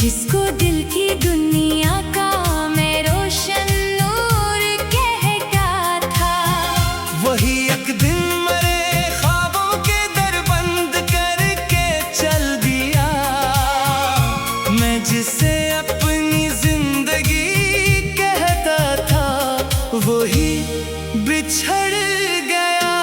जिसको दिल की दुनिया का मैं रोशन नूर कहता था, वही एक दिन मेरे ख्वाबों के दर बंद करके चल दिया। मैं जिसे अपनी जिंदगी कहता था, वही बिछड़ गया।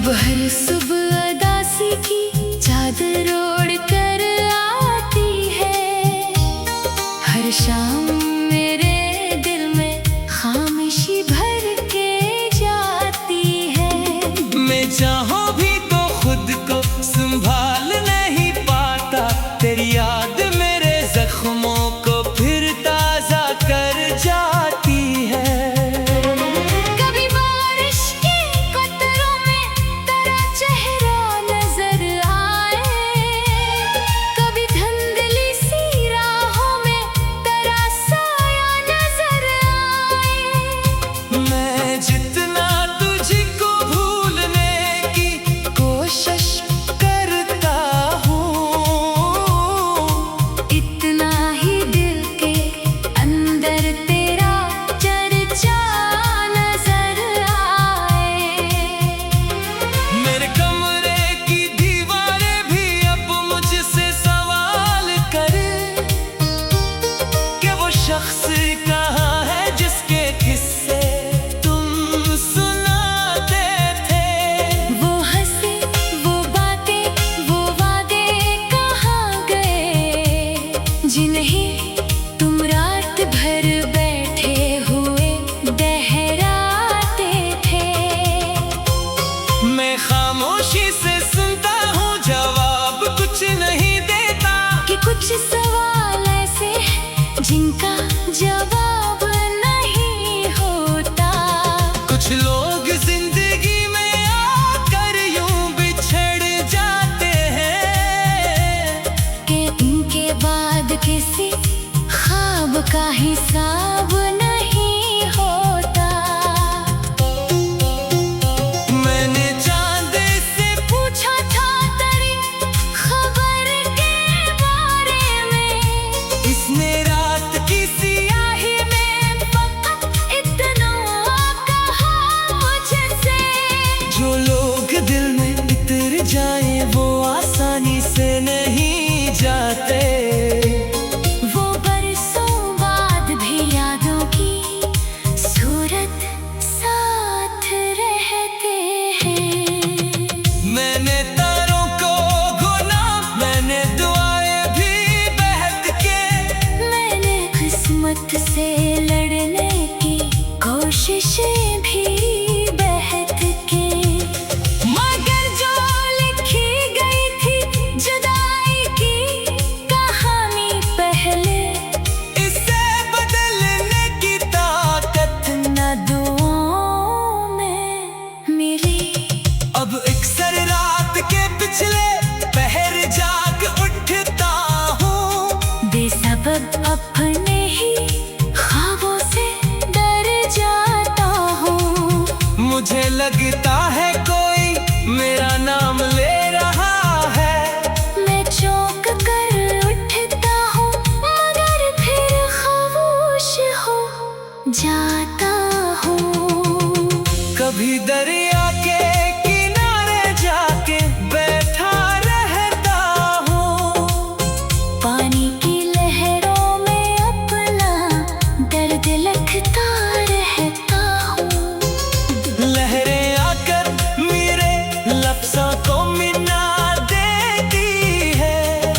हर सुबह उदासी की चादर ओढ़ कर आती है, हर शाम मेरे दिल में खामोशी भर के जाती है। मैं चाहूं भी तो खुद को संभाल नहीं पाता, तेरी याद मेरे जख्मों को फिर ताजा कर जाती है। शख्स कहाँ है जिसके किस्से तुम सुनाते थे? वो हंसी, वो बातें, वो वादे कहाँ गए, जिन्हें तुम रात भर बैठे हुए दोहराते थे? मैं खामोशी से सुनता हूँ, जवाब कुछ नहीं देता, कि कुछ सवाल ऐसे जिनका जवाब नहीं होता। कुछ लोग जिंदगी में आकर यूं बिछड़ जाते हैं, कि इनके बाद किसी ख्वाब का हिसाब नहीं होता। मैंने चांद से पूछा था तेरी खबर के बारे में, इसने जो लोग दिल में उतर जाए वो आसानी से नहीं जाते। वो बरसों बाद भी यादों की सूरत साथ रहते हैं। मैंने तारों को गुना, मैंने दुआएं भी बहक के, मैंने किस्मत से लड़ने की कोशिशें भी अब अक्सर रात के पिछले पहर जाग उठता हूँ, बेसबब अपने ही ख्वाबों से डर जाता हूँ। मुझे लगता है कोई मेरा नाम ले रहा है, मैं चौंक कर उठता हूँ, मगर फिर खामोश हो जाता हूँ। कभी दरिया के पानी की लहरों में अपना दर्द लगता रहता हूँ। लहरें आकर मेरे लफ्ज़ों को मिला देती है,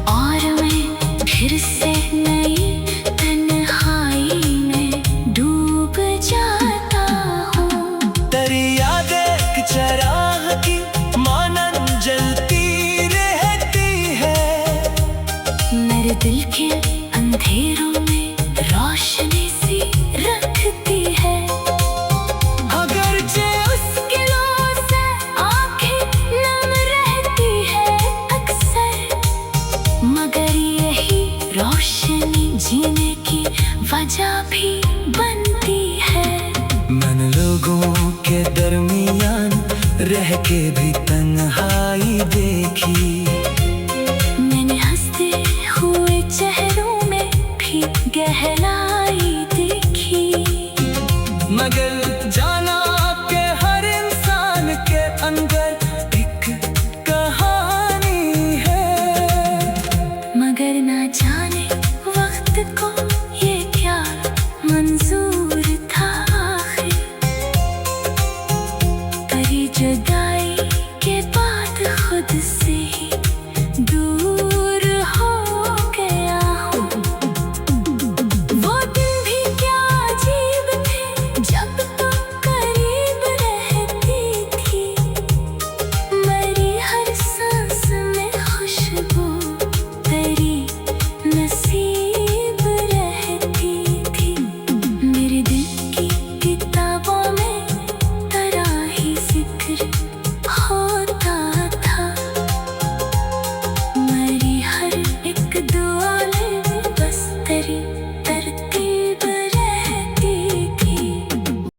और मैं फिर से नई तन्हाई में डूब जाता हूँ। दरिया रह के भी तन्हाई देखी। मैंने हंसते हुए चेहरों में भी गहराई देखी। मगर जाने